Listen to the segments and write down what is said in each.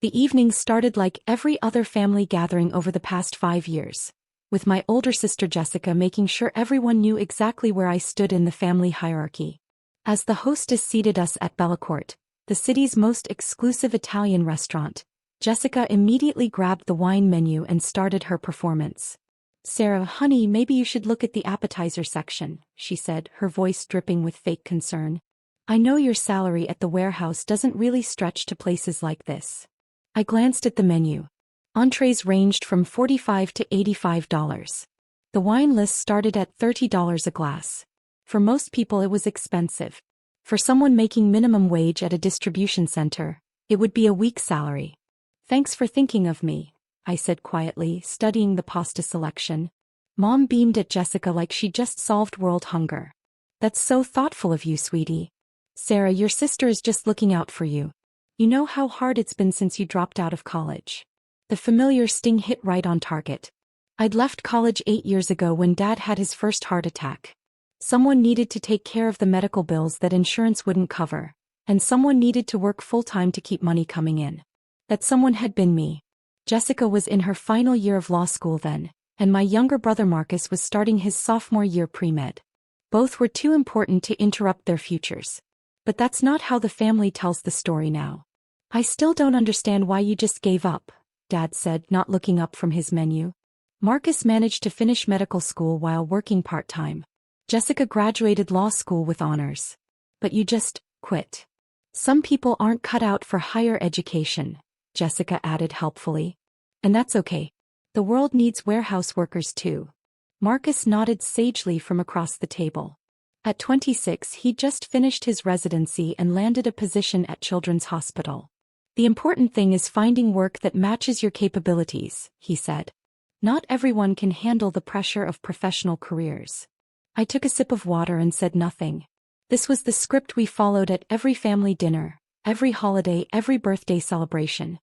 The evening started like every other family gathering over the past 5 years, with my older sister Jessica making sure everyone knew exactly where I stood in the family hierarchy. As the hostess seated us at Bellacorte, the city's most exclusive Italian restaurant, Jessica immediately grabbed the wine menu and started her performance. "Sarah, honey, maybe you should look at the appetizer section," she said, her voice dripping with fake concern. "I know your salary at the warehouse doesn't really stretch to places like this." I glanced at the menu. Entrees ranged from $45 to $85. The wine list started at $30 a glass. For most people it was expensive. For someone making minimum wage at a distribution center, it would be a week's salary. "Thanks for thinking of me," I said quietly, studying the pasta selection. Mom beamed at Jessica like she just solved world hunger. "That's so thoughtful of you, sweetie. Sarah, your sister is just looking out for you. You know how hard it's been since you dropped out of college." The familiar sting hit right on target. I'd left college 8 years ago when Dad had his first heart attack. Someone needed to take care of the medical bills that insurance wouldn't cover, and someone needed to work full-time to keep money coming in. That someone had been me. Jessica was in her final year of law school then, and my younger brother Marcus was starting his sophomore year pre-med. Both were too important to interrupt their futures. But that's not how the family tells the story now. "I still don't understand why you just gave up," Dad said, not looking up from his menu. "Marcus managed to finish medical school while working part-time. Jessica graduated law school with honors. But you just quit." "Some people aren't cut out for higher education," Jessica added helpfully. "And that's okay. The world needs warehouse workers too." Marcus nodded sagely from across the table. At 26, he just finished his residency and landed a position at Children's Hospital. "The important thing is finding work that matches your capabilities," he said. "Not everyone can handle the pressure of professional careers." I took a sip of water and said nothing. This was the script we followed at every family dinner, every holiday, every birthday celebration.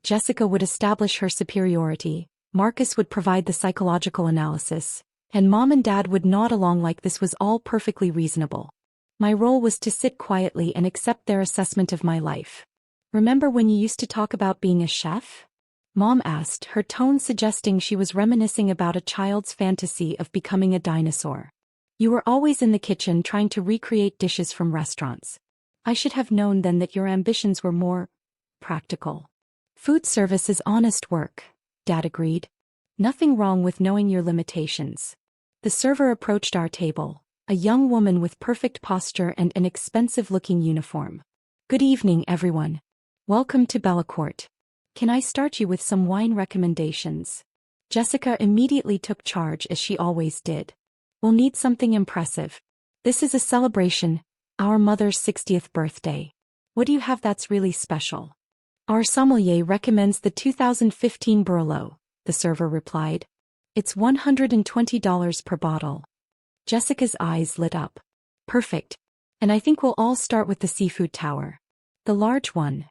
Jessica would establish her superiority, Marcus would provide the psychological analysis, and Mom and Dad would nod along like this was all perfectly reasonable. My role was to sit quietly and accept their assessment of my life. "Remember when you used to talk about being a chef?" Mom asked, her tone suggesting she was reminiscing about a child's fantasy of becoming a dinosaur. "You were always in the kitchen trying to recreate dishes from restaurants. I should have known then that your ambitions were more practical." "Food service is honest work," Dad agreed. "Nothing wrong with knowing your limitations." The server approached our table, a young woman with perfect posture and an expensive-looking uniform. "Good evening, everyone. Welcome to Bellacorte. Can I start you with some wine recommendations?" Jessica immediately took charge as she always did. "We'll need something impressive. This is a celebration, our mother's 60th birthday. What do you have that's really special?" "Our sommelier recommends the 2015 Barolo," the server replied. "It's $120 per bottle." Jessica's eyes lit up. "Perfect. And I think we'll all start with the seafood tower. The large one."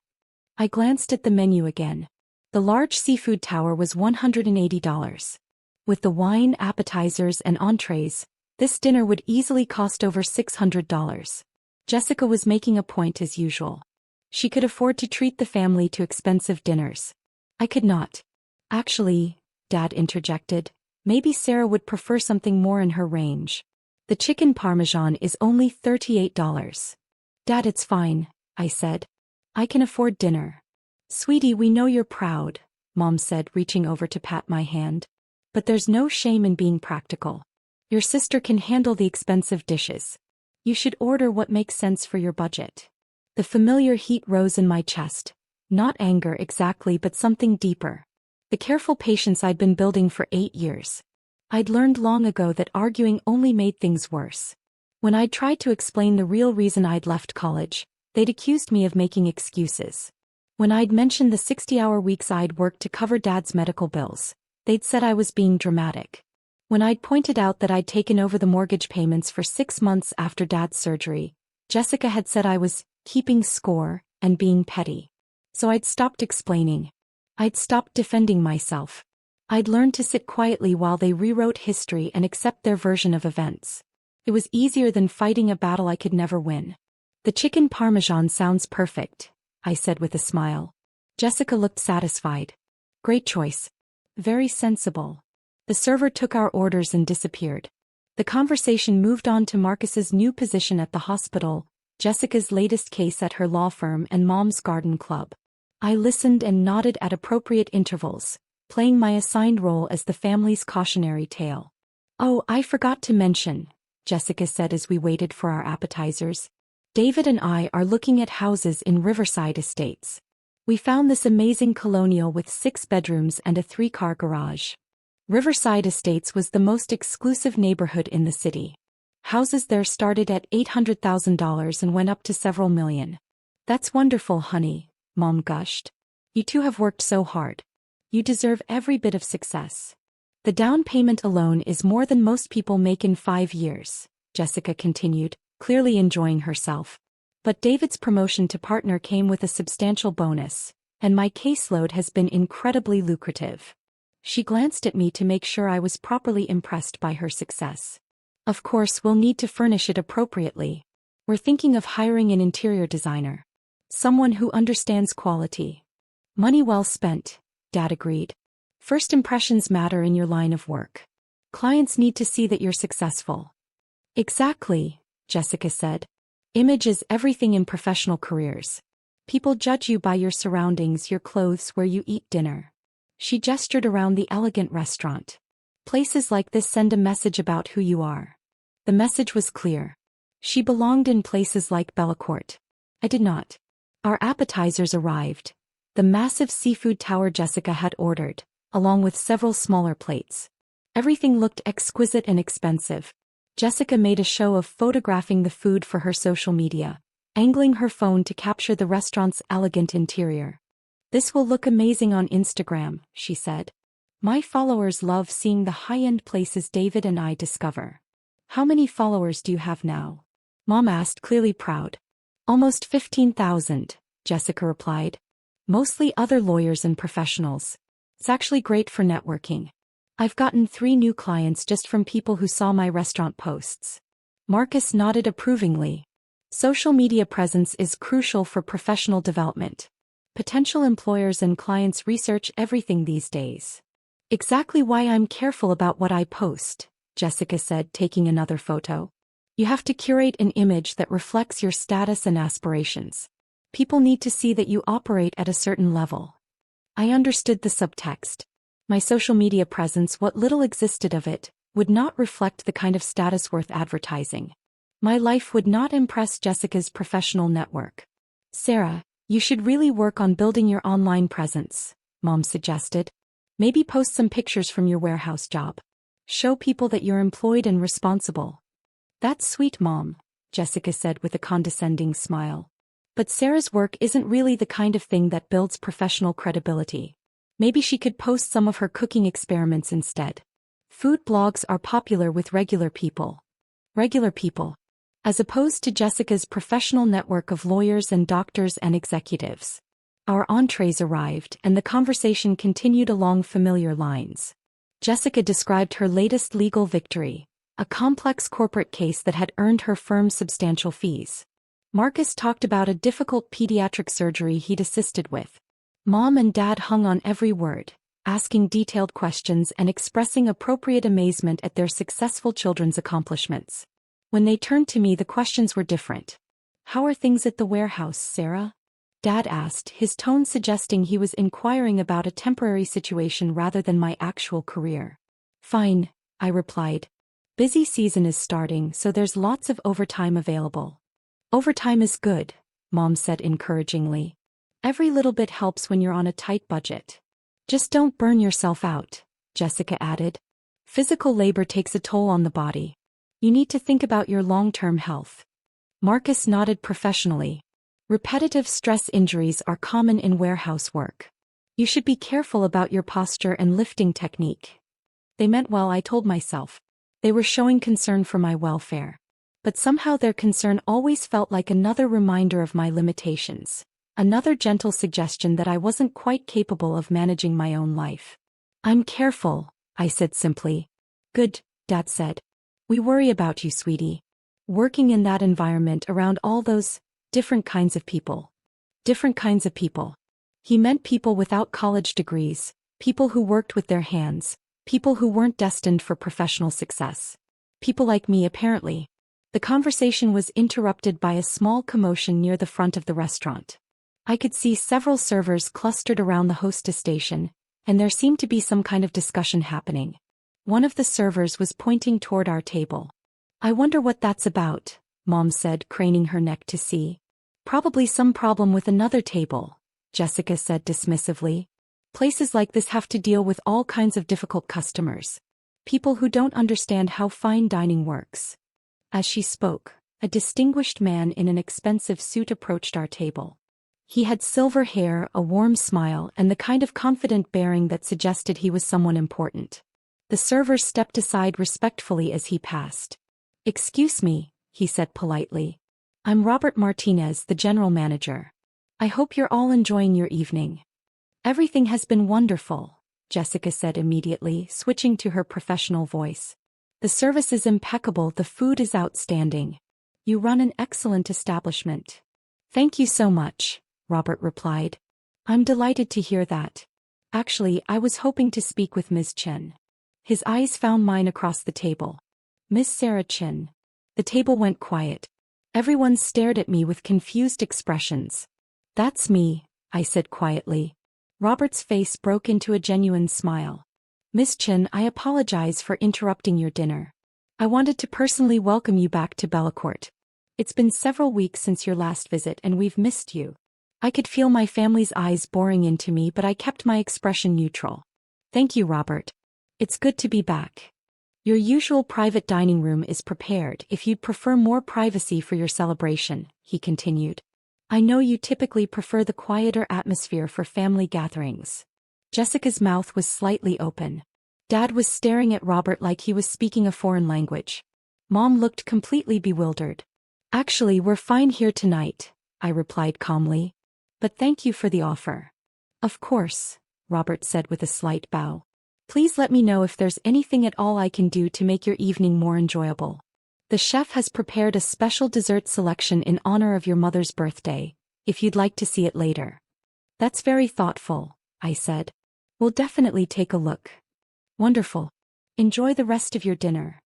I glanced at the menu again. The large seafood tower was $180. With the wine, appetizers, and entrees, this dinner would easily cost over $600. Jessica was making a point as usual. She could afford to treat the family to expensive dinners. I could not. "Actually," Dad interjected, "maybe Sarah would prefer something more in her range. The chicken parmesan is only $38. "Dad, it's fine," I said. "I can afford dinner." "Sweetie, we know you're proud," Mom said, reaching over to pat my hand. "But there's no shame in being practical. Your sister can handle the expensive dishes. You should order what makes sense for your budget." The familiar heat rose in my chest. Not anger exactly, but something deeper. The careful patience I'd been building for 8 years. I'd learned long ago that arguing only made things worse. When I'd tried to explain the real reason I'd left college, they'd accused me of making excuses. When I'd mentioned the 60-hour weeks I'd worked to cover Dad's medical bills, they'd said I was being dramatic. When I'd pointed out that I'd taken over the mortgage payments for 6 months after Dad's surgery, Jessica had said I was keeping score and being petty. So I'd stopped explaining. I'd stopped defending myself. I'd learned to sit quietly while they rewrote history and accept their version of events. It was easier than fighting a battle I could never win. "The chicken parmesan sounds perfect," I said with a smile. Jessica looked satisfied. Great choice. Very sensible. The server took our orders and disappeared. The conversation moved on to Marcus's new position at the hospital, Jessica's latest case at her law firm, and Mom's garden club. I listened and nodded at appropriate intervals, playing my assigned role as the family's cautionary tale. "Oh, I forgot to mention," Jessica said as we waited for our appetizers. "David and I are looking at houses in Riverside Estates. We found this amazing colonial with 6 bedrooms and a 3-car garage." Riverside Estates was the most exclusive neighborhood in the city. Houses there started at $800,000 and went up to several million. "That's wonderful, honey," Mom gushed. "You two have worked so hard. You deserve every bit of success. The down payment alone is more than most people make in 5 years," Jessica continued, clearly enjoying herself. "But David's promotion to partner came with a substantial bonus, and my caseload has been incredibly lucrative." She glanced at me to make sure I was properly impressed by her success. "Of course, we'll need to furnish it appropriately. We're thinking of hiring an interior designer. Someone who understands quality." "Money well spent," Dad agreed. "First impressions matter in your line of work. Clients need to see that you're successful." "Exactly," Jessica said. "Image is everything in professional careers. People judge you by your surroundings, your clothes, where you eat dinner." She gestured around the elegant restaurant. "Places like this send a message about who you are." The message was clear. She belonged in places like Bellacorte. I did not. Our appetizers arrived. The massive seafood tower Jessica had ordered, along with several smaller plates. Everything looked exquisite and expensive. Jessica made a show of photographing the food for her social media, angling her phone to capture the restaurant's elegant interior. "This will look amazing on Instagram," she said. "My followers love seeing the high-end places David and I discover." "How many followers do you have now?" Mom asked, clearly proud. "Almost 15,000, Jessica replied. "Mostly other lawyers and professionals. It's actually great for networking. I've gotten 3 new clients just from people who saw my restaurant posts." Marcus nodded approvingly. Social media presence is crucial for professional development. Potential employers and clients research everything these days. "Exactly why I'm careful about what I post," Jessica said, taking another photo. "You have to curate an image that reflects your status and aspirations. People need to see that you operate at a certain level." I understood the subtext. My social media presence, what little existed of it, would not reflect the kind of status worth advertising. My life would not impress Jessica's professional network. "Sarah, you should really work on building your online presence," Mom suggested. "Maybe post some pictures from your warehouse job. Show people that you're employed and responsible." "That's sweet, Mom," Jessica said with a condescending smile. "But Sarah's work isn't really the kind of thing that builds professional credibility. Maybe she could post some of her cooking experiments instead." Food blogs are popular with regular people. Regular people. As opposed to Jessica's professional network of lawyers and doctors and executives. Our entrees arrived, and the conversation continued along familiar lines. Jessica described her latest legal victory, a complex corporate case that had earned her firm substantial fees. Marcus talked about a difficult pediatric surgery he'd assisted with. Mom and Dad hung on every word, asking detailed questions and expressing appropriate amazement at their successful children's accomplishments. When they turned to me, the questions were different. "How are things at the warehouse, Sarah?" Dad asked, his tone suggesting he was inquiring about a temporary situation rather than my actual career. "Fine," I replied. "Busy season is starting, so there's lots of overtime available." "Overtime is good," Mom said encouragingly. "Every little bit helps when you're on a tight budget. Just don't burn yourself out," Jessica added. "Physical labor takes a toll on the body. You need to think about your long-term health." Marcus nodded professionally. "Repetitive stress injuries are common in warehouse work. You should be careful about your posture and lifting technique." They meant well, I told myself. They were showing concern for my welfare. But somehow their concern always felt like another reminder of my limitations. Another gentle suggestion that I wasn't quite capable of managing my own life. "I'm careful," I said simply. "Good," Dad said. "We worry about you, sweetie. Working in that environment around all those different kinds of people." Different kinds of people. He meant people without college degrees, people who worked with their hands, people who weren't destined for professional success. People like me, apparently. The conversation was interrupted by a small commotion near the front of the restaurant. I could see several servers clustered around the hostess station, and there seemed to be some kind of discussion happening. One of the servers was pointing toward our table. "I wonder what that's about," Mom said, craning her neck to see. "Probably some problem with another table," Jessica said dismissively. "Places like this have to deal with all kinds of difficult customers. People who don't understand how fine dining works." As she spoke, a distinguished man in an expensive suit approached our table. He had silver hair, a warm smile, and the kind of confident bearing that suggested he was someone important. The server stepped aside respectfully as he passed. "Excuse me," he said politely. "I'm Robert Martinez, the general manager. I hope you're all enjoying your evening." "Everything has been wonderful," Jessica said immediately, switching to her professional voice. "The service is impeccable, the food is outstanding. You run an excellent establishment." "Thank you so much," Robert replied. "I'm delighted to hear that. Actually, I was hoping to speak with Ms. Chen." His eyes found mine across the table. "Miss Sarah Chen." The table went quiet. Everyone stared at me with confused expressions. "That's me," I said quietly. Robert's face broke into a genuine smile. "Miss Chen, I apologize for interrupting your dinner. I wanted to personally welcome you back to Bellacorte. It's been several weeks since your last visit and we've missed you." I could feel my family's eyes boring into me, but I kept my expression neutral. "Thank you, Robert. It's good to be back. Your usual private dining room is prepared if you'd prefer more privacy for your celebration," he continued. "I know you typically prefer the quieter atmosphere for family gatherings." Jessica's mouth was slightly open. Dad was staring at Robert like he was speaking a foreign language. Mom looked completely bewildered. "Actually, we're fine here tonight," I replied calmly. "But thank you for the offer." "Of course," Robert said with a slight bow. "Please let me know if there's anything at all I can do to make your evening more enjoyable. The chef has prepared a special dessert selection in honor of your mother's birthday, if you'd like to see it later." "That's very thoughtful," I said. "We'll definitely take a look." "Wonderful. Enjoy the rest of your dinner."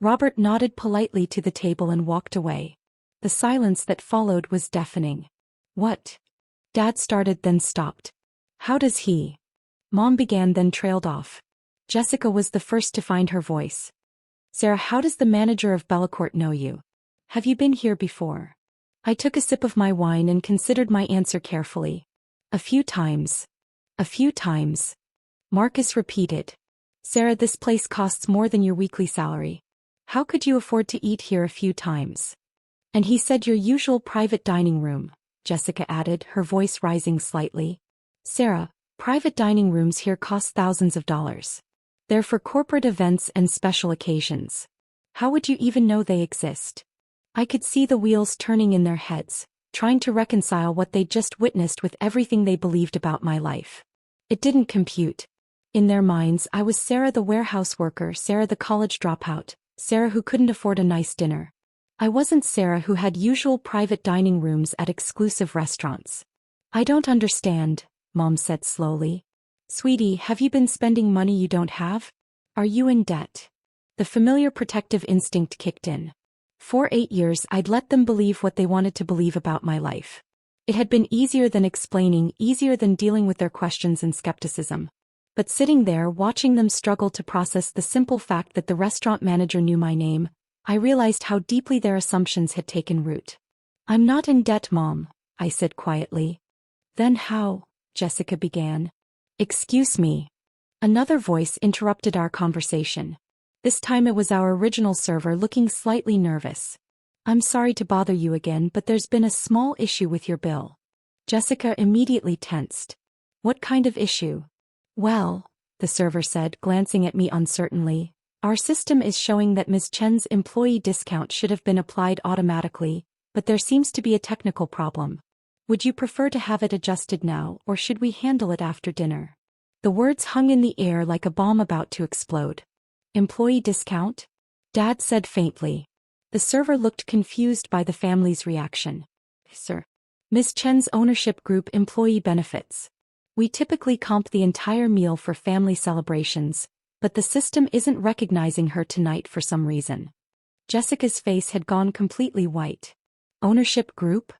Robert nodded politely to the table and walked away. The silence that followed was deafening. "What?" Dad started, then stopped. "How does he?" Mom began, then trailed off. Jessica was the first to find her voice. "Sarah, how does the manager of Bellacorte know you? Have you been here before?" I took a sip of my wine and considered my answer carefully. "A few times." "A few times?" Marcus repeated. "Sarah, this place costs more than your weekly salary. How could you afford to eat here a few times?" "And he said your usual private dining room," Jessica added, her voice rising slightly. "Sarah, private dining rooms here cost thousands of dollars. They're for corporate events and special occasions. How would you even know they exist?" I could see the wheels turning in their heads, trying to reconcile what they'd just witnessed with everything they believed about my life. It didn't compute. In their minds, I was Sarah the warehouse worker, Sarah the college dropout, Sarah who couldn't afford a nice dinner. I wasn't Sarah who had usual private dining rooms at exclusive restaurants. "I don't understand," Mom said slowly. "Sweetie, have you been spending money you don't have? Are you in debt?" The familiar protective instinct kicked in. For 8 years I'd let them believe what they wanted to believe about my life. It had been easier than explaining, easier than dealing with their questions and skepticism. But sitting there watching them struggle to process the simple fact that the restaurant manager knew my name, I realized how deeply their assumptions had taken root. "I'm not in debt, Mom," I said quietly. "Then how?" Jessica began. "Excuse me." Another voice interrupted our conversation. This time it was our original server, looking slightly nervous. "I'm sorry to bother you again, but there's been a small issue with your bill." Jessica immediately tensed. "What kind of issue?" "Well," the server said, glancing at me uncertainly, "our system is showing that Ms. Chen's employee discount should have been applied automatically, but there seems to be a technical problem. Would you prefer to have it adjusted now, or should we handle it after dinner?" The words hung in the air like a bomb about to explode. "Employee discount?" Dad said faintly. The server looked confused by the family's reaction. "Sir. Ms. Chen's ownership group employee benefits." We typically comp the entire meal for family celebrations, but the system isn't recognizing her tonight for some reason. Jessica's face had gone completely white. Ownership group?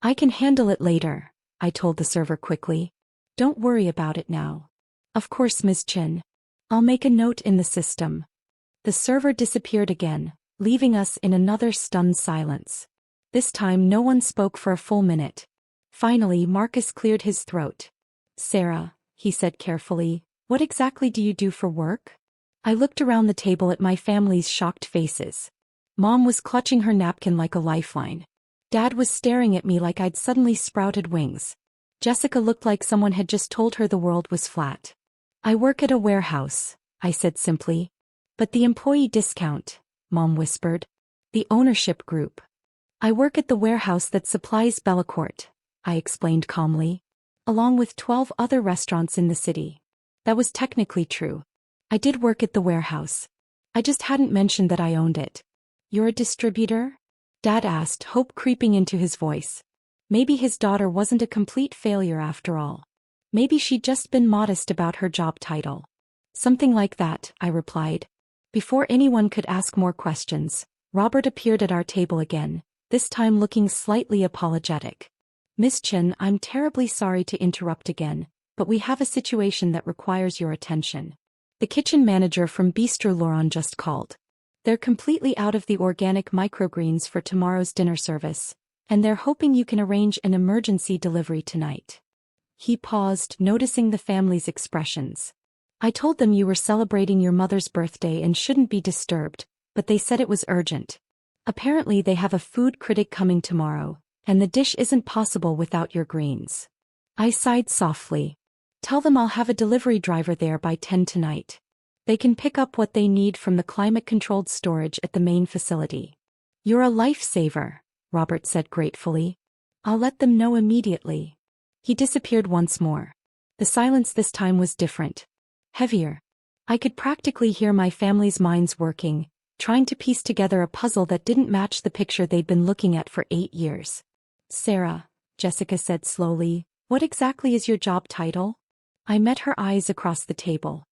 I can handle it later, I told the server quickly. Don't worry about it now. Of course, Ms. Chin. I'll make a note in the system. The server disappeared again, leaving us in another stunned silence. This time no one spoke for a full minute. Finally, Marcus cleared his throat. Sarah, he said carefully, what exactly do you do for work? I looked around the table at my family's shocked faces. Mom was clutching her napkin like a lifeline. Dad was staring at me like I'd suddenly sprouted wings. Jessica looked like someone had just told her the world was flat. I work at a warehouse, I said simply. But the employee discount, Mom whispered. The ownership group. I work at the warehouse that supplies Bellacorte, I explained calmly. Along with 12 other restaurants in the city. That was technically true. I did work at the warehouse. I just hadn't mentioned that I owned it. You're a distributor? Dad asked, hope creeping into his voice. Maybe his daughter wasn't a complete failure after all. Maybe she'd just been modest about her job title. Something like that, I replied. Before anyone could ask more questions, Robert appeared at our table again, this time looking slightly apologetic. Miss Chin, I'm terribly sorry to interrupt again, but we have a situation that requires your attention. The kitchen manager from Bistro Laurent just called. They're completely out of the organic microgreens for tomorrow's dinner service, and they're hoping you can arrange an emergency delivery tonight. He paused, noticing the family's expressions. I told them you were celebrating your mother's birthday and shouldn't be disturbed, but they said it was urgent. Apparently they have a food critic coming tomorrow, and the dish isn't possible without your greens. I sighed softly. Tell them I'll have a delivery driver there by 10 tonight. They can pick up what they need from the climate-controlled storage at the main facility. You're a lifesaver, Robert said gratefully. I'll let them know immediately. He disappeared once more. The silence this time was different. Heavier. I could practically hear my family's minds working, trying to piece together a puzzle that didn't match the picture they'd been looking at for 8 years. Sarah, Jessica said slowly, what exactly is your job title? I met her eyes across the table.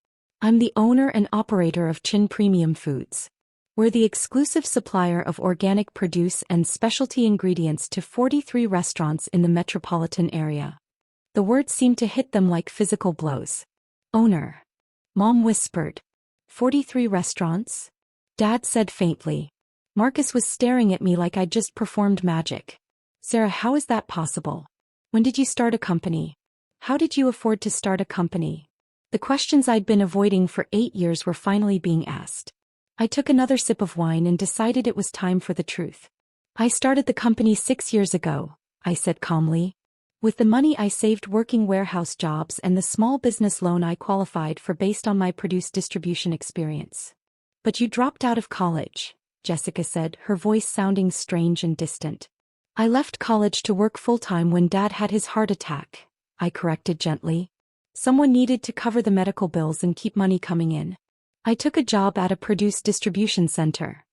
I'm the owner and operator of Chin Premium Foods. We're the exclusive supplier of organic produce and specialty ingredients to 43 restaurants in the metropolitan area. The words seemed to hit them like physical blows. Owner. Mom whispered. 43 restaurants? Dad said faintly. Marcus was staring at me like I'd just performed magic. Sarah, how is that possible? When did you start a company? How did you afford to start a company? The questions I'd been avoiding for 8 years were finally being asked. I took another sip of wine and decided it was time for the truth. I started the company 6 years ago, I said calmly. With the money I saved working warehouse jobs and the small business loan I qualified for based on my produce distribution experience. But you dropped out of college, Jessica said, her voice sounding strange and distant. I left college to work full-time when Dad had his heart attack, I corrected gently. Someone needed to cover the medical bills and keep money coming in. I took a job at a produce distribution center.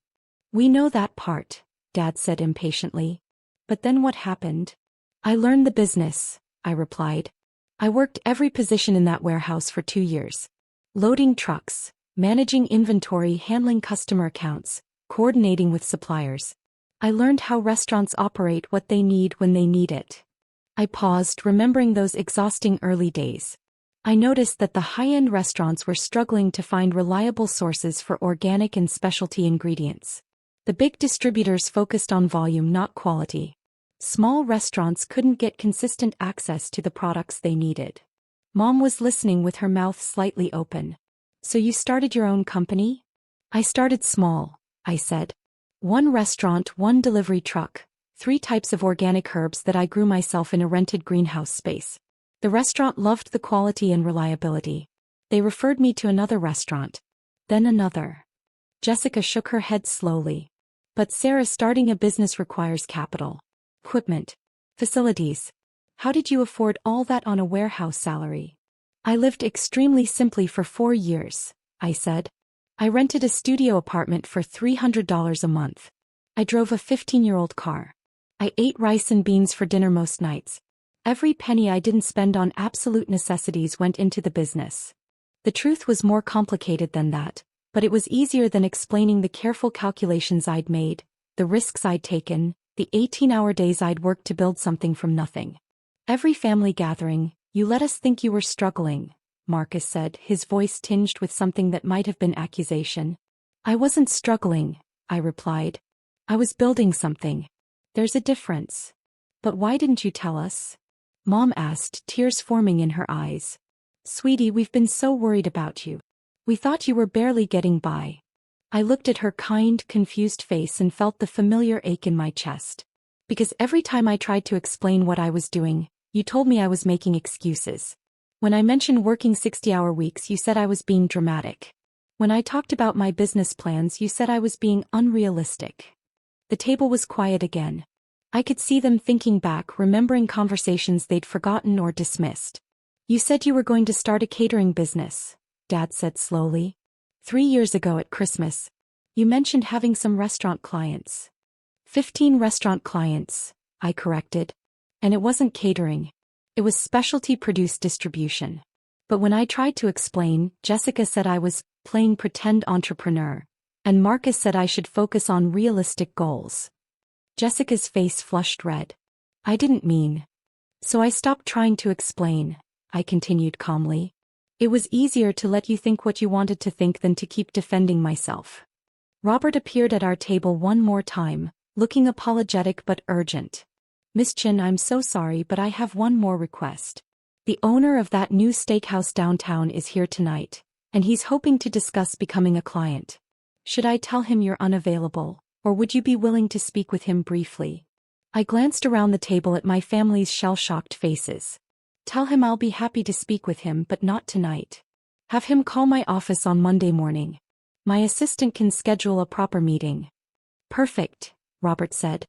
We know that part, Dad said impatiently. But then what happened? I learned the business, I replied. I worked every position in that warehouse for 2 years. Loading trucks, managing inventory, handling customer accounts, coordinating with suppliers. I learned how restaurants operate, what they need when they need it. I paused, remembering those exhausting early days. I noticed that the high-end restaurants were struggling to find reliable sources for organic and specialty ingredients. The big distributors focused on volume, not quality. Small restaurants couldn't get consistent access to the products they needed. Mom was listening with her mouth slightly open. So you started your own company? I started small, I said. 1 restaurant, 1 delivery truck, 3 types of organic herbs that I grew myself in a rented greenhouse space. The restaurant loved the quality and reliability. They referred me to another restaurant. Then another. Jessica shook her head slowly. But Sarah, starting a business requires capital. Equipment. Facilities. How did you afford all that on a warehouse salary? I lived extremely simply for 4 years, I said. I rented a studio apartment for $300 a month. I drove a 15-year-old car. I ate rice and beans for dinner most nights. Every penny I didn't spend on absolute necessities went into the business. The truth was more complicated than that, but it was easier than explaining the careful calculations I'd made, the risks I'd taken, the 18-hour days I'd worked to build something from nothing. Every family gathering, you let us think you were struggling, Marcus said, his voice tinged with something that might have been accusation. I wasn't struggling, I replied. I was building something. There's a difference. But why didn't you tell us? Mom asked, tears forming in her eyes. Sweetie, we've been so worried about you. We thought you were barely getting by. I looked at her kind, confused face and felt the familiar ache in my chest. Because every time I tried to explain what I was doing, you told me I was making excuses. When I mentioned working 60-hour weeks, you said I was being dramatic. When I talked about my business plans, you said I was being unrealistic. The table was quiet again. I could see them thinking back, remembering conversations they'd forgotten or dismissed. You said you were going to start a catering business, Dad said slowly. 3 years ago at Christmas. You mentioned having some restaurant clients. 15 restaurant clients, I corrected. And it wasn't catering. It was specialty produce distribution. But when I tried to explain, Jessica said I was playing pretend entrepreneur. And Marcus said I should focus on realistic goals. Jessica's face flushed red. I didn't mean. So I stopped trying to explain, I continued calmly. It was easier to let you think what you wanted to think than to keep defending myself. Robert appeared at our table one more time, looking apologetic but urgent. Miss Chin, I'm so sorry, but I have one more request. The owner of that new steakhouse downtown is here tonight, and he's hoping to discuss becoming a client. Should I tell him you're unavailable, or would you be willing to speak with him briefly? I glanced around the table at my family's shell-shocked faces. Tell him I'll be happy to speak with him, but not tonight. Have him call my office on Monday morning. My assistant can schedule a proper meeting. Perfect, Robert said.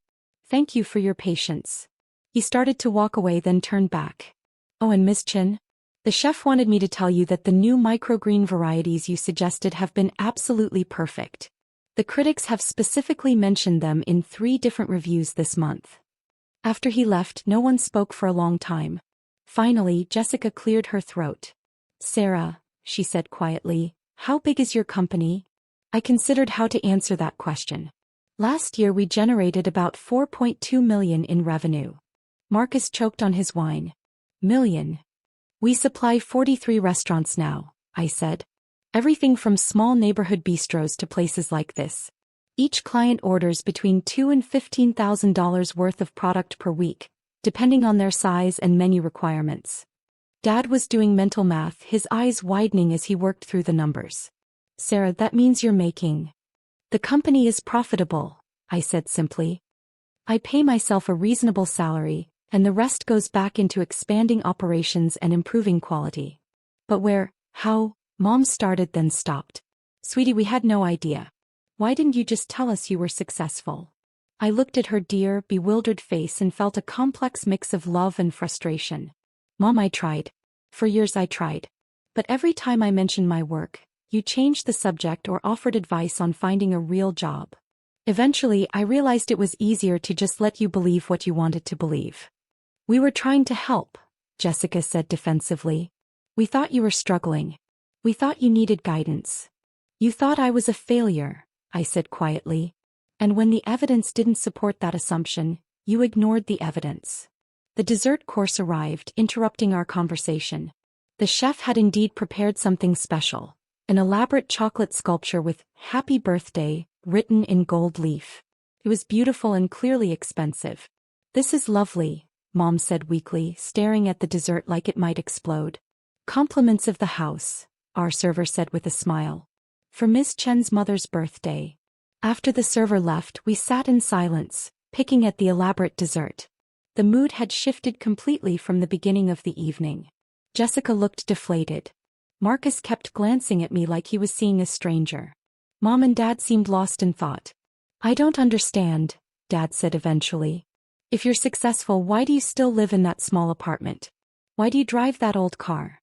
Thank you for your patience. He started to walk away, then turned back. Oh, and Miss Chin? The chef wanted me to tell you that the new microgreen varieties you suggested have been absolutely perfect. The critics have specifically mentioned them in 3 different reviews this month. After he left, no one spoke for a long time. Finally, Jessica cleared her throat. Sarah, she said quietly, how big is your company? I considered how to answer that question. Last year we generated about 4.2 million in revenue. Marcus choked on his wine. Million. We supply 43 restaurants now, I said. Everything from small neighborhood bistros to places like this. Each client orders between $2,000 and $15,000 worth of product per week, depending on their size and menu requirements. Dad was doing mental math, his eyes widening as he worked through the numbers. Sarah, that means you're making. The company is profitable, I said simply. I pay myself a reasonable salary, and the rest goes back into expanding operations and improving quality. But where, how? Mom started then stopped. Sweetie, we had no idea. Why didn't you just tell us you were successful? I looked at her dear, bewildered face and felt a complex mix of love and frustration. Mom, I tried. For years I tried. But every time I mentioned my work, you changed the subject or offered advice on finding a real job. Eventually, I realized it was easier to just let you believe what you wanted to believe. We were trying to help, Jessica said defensively. We thought you were struggling. We thought you needed guidance. You thought I was a failure, I said quietly. And when the evidence didn't support that assumption, you ignored the evidence. The dessert course arrived, interrupting our conversation. The chef had indeed prepared something special. An elaborate chocolate sculpture with "Happy Birthday" written in gold leaf. It was beautiful and clearly expensive. This is lovely, Mom said weakly, staring at the dessert like it might explode. Compliments of the house, our server said with a smile. For Miss Chen's mother's birthday. After the server left, we sat in silence, picking at the elaborate dessert. The mood had shifted completely from the beginning of the evening. Jessica looked deflated. Marcus kept glancing at me like he was seeing a stranger. Mom and Dad seemed lost in thought. I don't understand, Dad said eventually. If you're successful, why do you still live in that small apartment? Why do you drive that old car?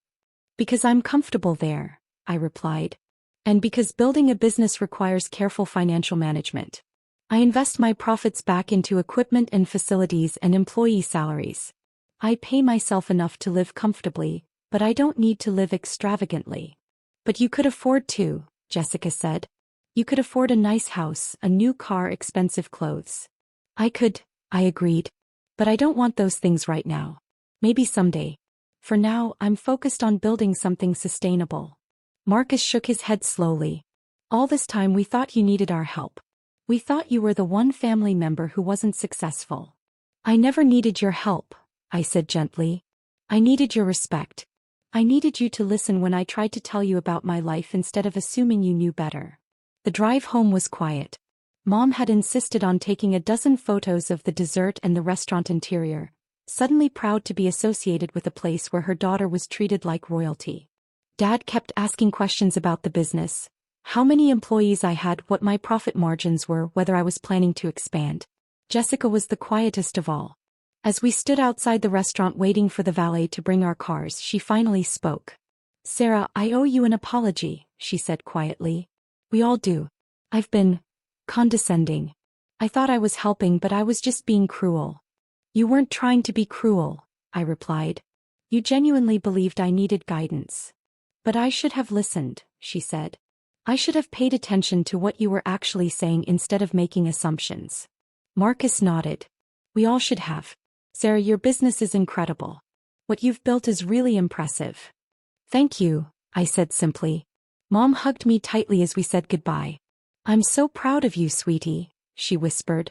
Because I'm comfortable there, I replied. And because building a business requires careful financial management. I invest my profits back into equipment and facilities and employee salaries. I pay myself enough to live comfortably, but I don't need to live extravagantly. But you could afford to, Jessica said. You could afford a nice house, a new car, expensive clothes. I could, I agreed. But I don't want those things right now. Maybe someday. For now, I'm focused on building something sustainable. Marcus shook his head slowly. All this time we thought you needed our help. We thought you were the one family member who wasn't successful. I never needed your help, I said gently. I needed your respect. I needed you to listen when I tried to tell you about my life instead of assuming you knew better. The drive home was quiet. Mom had insisted on taking a dozen photos of the dessert and the restaurant interior, suddenly proud to be associated with a place where her daughter was treated like royalty. Dad kept asking questions about the business, how many employees I had, what my profit margins were, whether I was planning to expand. Jessica was the quietest of all. As we stood outside the restaurant waiting for the valet to bring our cars, she finally spoke. Sarah, I owe you an apology, she said quietly. We all do. I've been condescending. I thought I was helping, but I was just being cruel. You weren't trying to be cruel, I replied. You genuinely believed I needed guidance. But I should have listened, she said. I should have paid attention to what you were actually saying instead of making assumptions. Marcus nodded. We all should have. Sarah, your business is incredible. What you've built is really impressive. Thank you, I said simply. Mom hugged me tightly as we said goodbye. I'm so proud of you, sweetie, she whispered.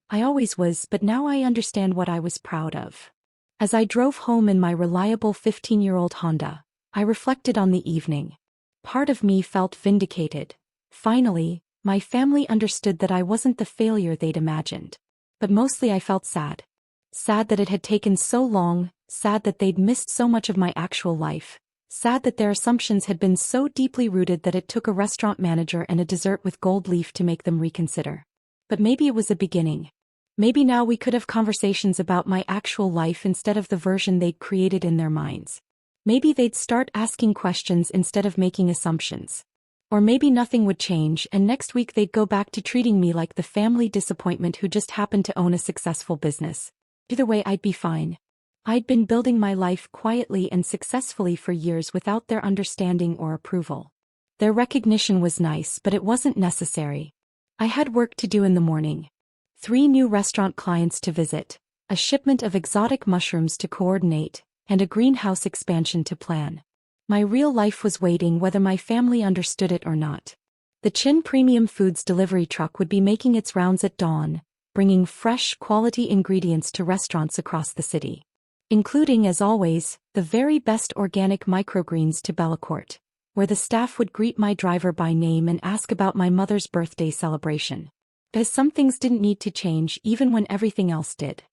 I always was, but now I understand what I was proud of. As I drove home in my reliable 15-year-old Honda, I reflected on the evening. Part of me felt vindicated. Finally, my family understood that I wasn't the failure they'd imagined. But mostly I felt sad. Sad that it had taken so long, sad that they'd missed so much of my actual life. Sad that their assumptions had been so deeply rooted that it took a restaurant manager and a dessert with gold leaf to make them reconsider. But maybe it was a beginning. Maybe now we could have conversations about my actual life instead of the version they'd created in their minds. Maybe they'd start asking questions instead of making assumptions. Or maybe nothing would change and next week they'd go back to treating me like the family disappointment who just happened to own a successful business. Either way, I'd be fine. I'd been building my life quietly and successfully for years without their understanding or approval. Their recognition was nice, but it wasn't necessary. I had work to do in the morning. 3 new restaurant clients to visit, a shipment of exotic mushrooms to coordinate, and a greenhouse expansion to plan. My real life was waiting whether my family understood it or not. The Chin Premium Foods delivery truck would be making its rounds at dawn, bringing fresh, quality ingredients to restaurants across the city. Including, as always, the very best organic microgreens to Bellacorte, where the staff would greet my driver by name and ask about my mother's birthday celebration. Because some things didn't need to change even when everything else did.